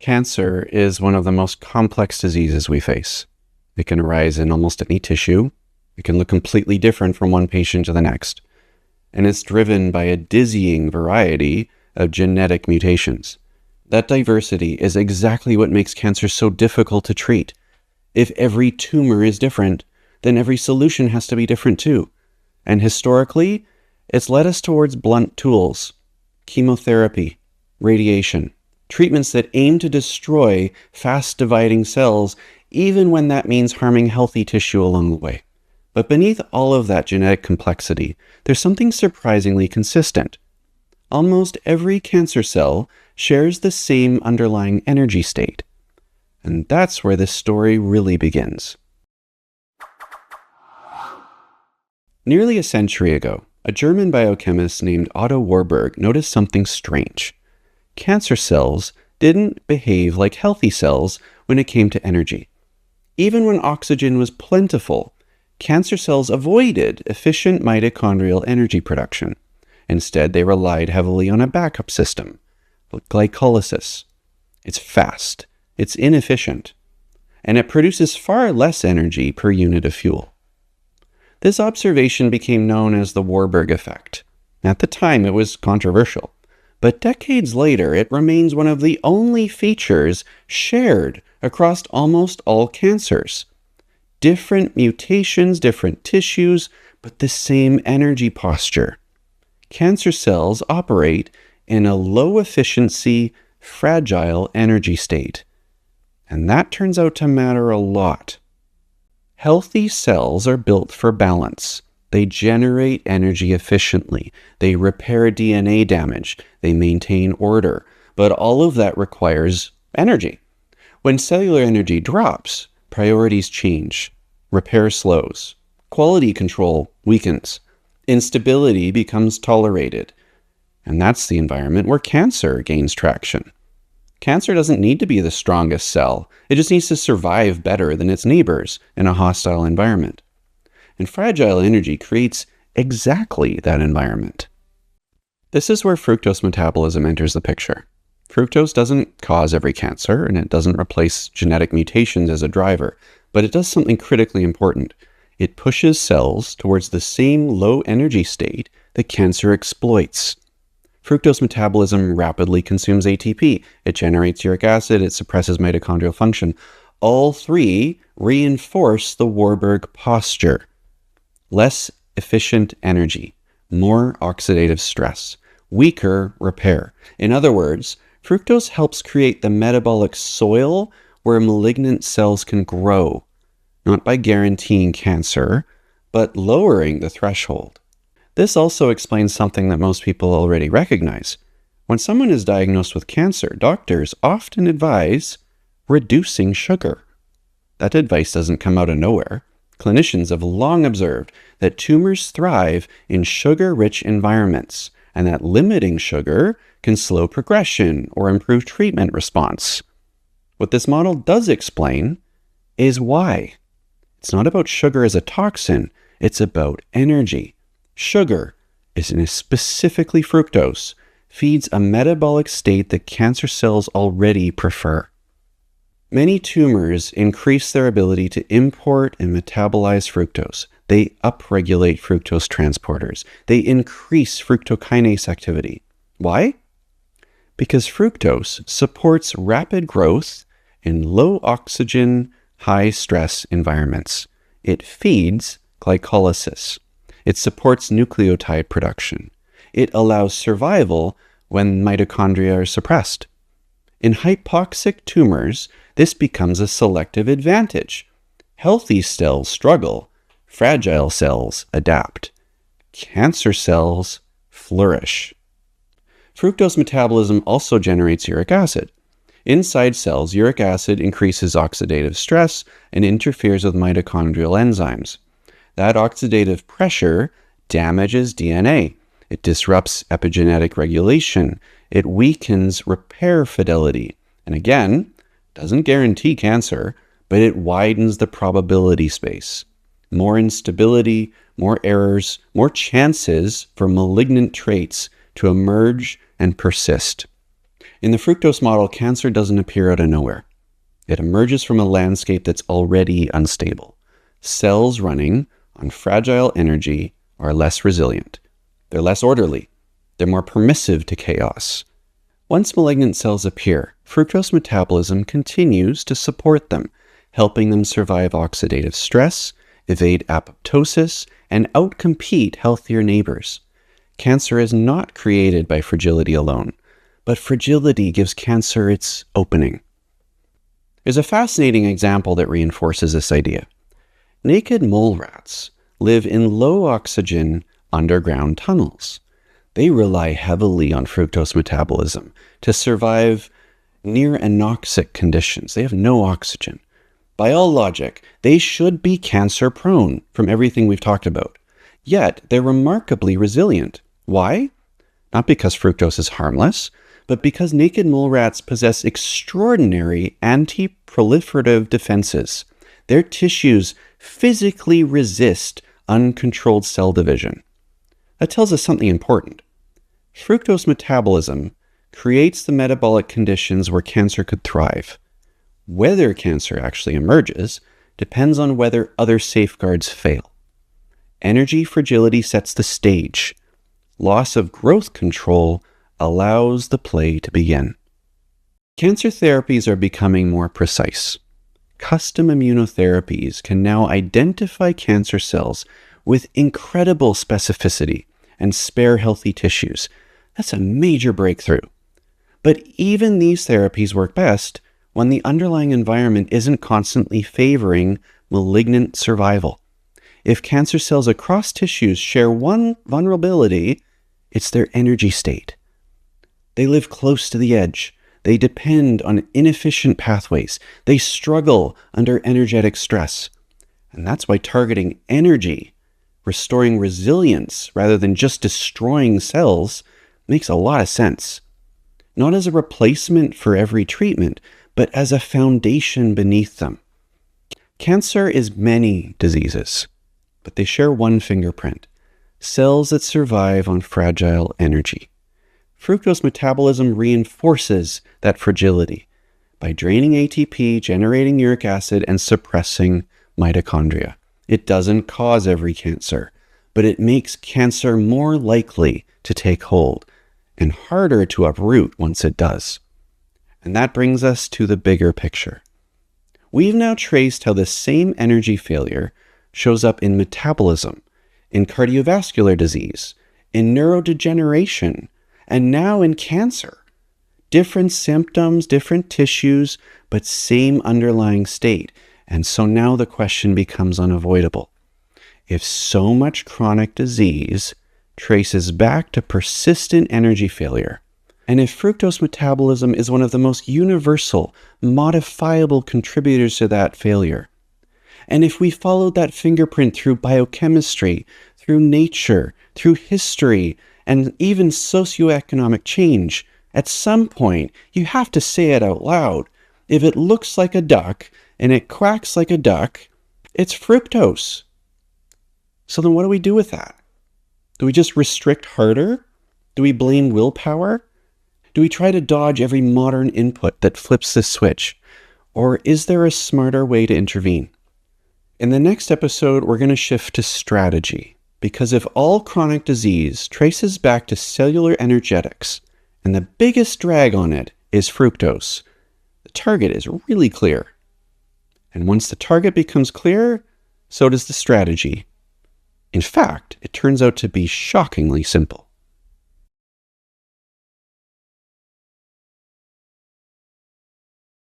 Cancer is one of the most complex diseases we face. It can arise in almost any tissue. It can look completely different from one patient to the next. And it's driven by a dizzying variety of genetic mutations. That diversity is exactly what makes cancer so difficult to treat. If every tumor is different, then every solution has to be different too. And historically, it's led us towards blunt tools, chemotherapy, radiation, treatments that aim to destroy fast-dividing cells, even when that means harming healthy tissue along the way. But beneath all of that genetic complexity, there's something surprisingly consistent. Almost every cancer cell shares the same underlying energy state. And that's where this story really begins. Nearly a century ago, a German biochemist named Otto Warburg noticed something strange. Cancer cells didn't behave like healthy cells when it came to energy. Even when oxygen was plentiful, cancer cells avoided efficient mitochondrial energy production. Instead, they relied heavily on a backup system, glycolysis. It's fast, it's inefficient, and it produces far less energy per unit of fuel. This observation became known as the Warburg effect. At the time, it was controversial, but decades later, it remains one of the only features shared across almost all cancers. Different mutations, different tissues, but the same energy posture. Cancer cells operate in a low-efficiency, fragile energy state. And that turns out to matter a lot. Healthy cells are built for balance. They generate energy efficiently. They repair DNA damage. They maintain order. But all of that requires energy. When cellular energy drops, priorities change. Repair slows. Quality control weakens. Instability becomes tolerated. And that's the environment where cancer gains traction. Cancer doesn't need to be the strongest cell. It just needs to survive better than its neighbors in a hostile environment. And fragile energy creates exactly that environment. This is where fructose metabolism enters the picture. Fructose doesn't cause every cancer, and it doesn't replace genetic mutations as a driver, but it does something critically important. It pushes cells towards the same low energy state that cancer exploits. Fructose metabolism rapidly consumes ATP. It generates uric acid. It suppresses mitochondrial function. All three reinforce the Warburg posture. Less efficient energy, more oxidative stress, weaker repair. In other words, fructose helps create the metabolic soil where malignant cells can grow, not by guaranteeing cancer, but lowering the threshold. This also explains something that most people already recognize. When someone is diagnosed with cancer, doctors often advise reducing sugar. That advice doesn't come out of nowhere. Clinicians have long observed that tumors thrive in sugar-rich environments, and that limiting sugar can slow progression or improve treatment response. What this model does explain is why. It's not about sugar as a toxin, it's about energy. Sugar, specifically fructose, feeds a metabolic state that cancer cells already prefer. Many tumors increase their ability to import and metabolize fructose. They upregulate fructose transporters. They increase fructokinase activity. Why? Because fructose supports rapid growth in low oxygen, high stress environments. It feeds glycolysis. It supports nucleotide production. It allows survival when mitochondria are suppressed. In hypoxic tumors, this becomes a selective advantage. Healthy cells struggle. Fragile cells adapt. Cancer cells flourish. Fructose metabolism also generates uric acid. Inside cells, uric acid increases oxidative stress and interferes with mitochondrial enzymes. That oxidative pressure damages DNA. It disrupts epigenetic regulation. It weakens repair fidelity. And again, doesn't guarantee cancer, but it widens the probability space. More instability, more errors, more chances for malignant traits to emerge and persist. In the fructose model, cancer doesn't appear out of nowhere. It emerges from a landscape that's already unstable. Cells running on fragile energy are less resilient. They're less orderly. They're more permissive to chaos. Once malignant cells appear, fructose metabolism continues to support them, helping them survive oxidative stress, evade apoptosis, and outcompete healthier neighbors. Cancer is not created by fragility alone, but fragility gives cancer its opening. There's a fascinating example that reinforces this idea. Naked mole rats live in low oxygen underground tunnels. They rely heavily on fructose metabolism to survive near anoxic conditions. They have no oxygen. By all logic, they should be cancer prone from everything we've talked about. Yet, they're remarkably resilient. Why? Not because fructose is harmless, but because naked mole rats possess extraordinary anti-proliferative defenses. Their tissues physically resist uncontrolled cell division. That tells us something important. Fructose metabolism creates the metabolic conditions where cancer could thrive. Whether cancer actually emerges depends on whether other safeguards fail. Energy fragility sets the stage. Loss of growth control allows the play to begin. Cancer therapies are becoming more precise. Custom immunotherapies can now identify cancer cells with incredible specificity and spare healthy tissues. That's a major breakthrough. But even these therapies work best when the underlying environment isn't constantly favoring malignant survival. If cancer cells across tissues share one vulnerability, it's their energy state. They live close to the edge. They depend on inefficient pathways. They struggle under energetic stress. And that's why targeting energy, restoring resilience rather than just destroying cells, makes a lot of sense. Not as a replacement for every treatment, but as a foundation beneath them. Cancer is many diseases, but they share one fingerprint: cells that survive on fragile energy. Fructose metabolism reinforces that fragility by draining ATP, generating uric acid, and suppressing mitochondria. It doesn't cause every cancer, but it makes cancer more likely to take hold and harder to uproot once it does. And that brings us to the bigger picture. We've now traced how the same energy failure shows up in metabolism, in cardiovascular disease, in neurodegeneration, and now in cancer. Different symptoms, different tissues, but same underlying state. And so now the question becomes unavoidable. If so much chronic disease traces back to persistent energy failure, and if fructose metabolism is one of the most universal, modifiable contributors to that failure, and if we followed that fingerprint through biochemistry, through nature, through history, and even socioeconomic change, at some point you have to say it out loud. If it looks like a duck and it quacks like a duck, it's fructose. So then what do we do with that? Do we just restrict harder? Do we blame willpower? Do we try to dodge every modern input that flips this switch? Or is there a smarter way to intervene? In the next episode, we're going to shift to strategy, because if all chronic disease traces back to cellular energetics, and the biggest drag on it is fructose, the target is really clear. And once the target becomes clear, so does the strategy. In fact, it turns out to be shockingly simple.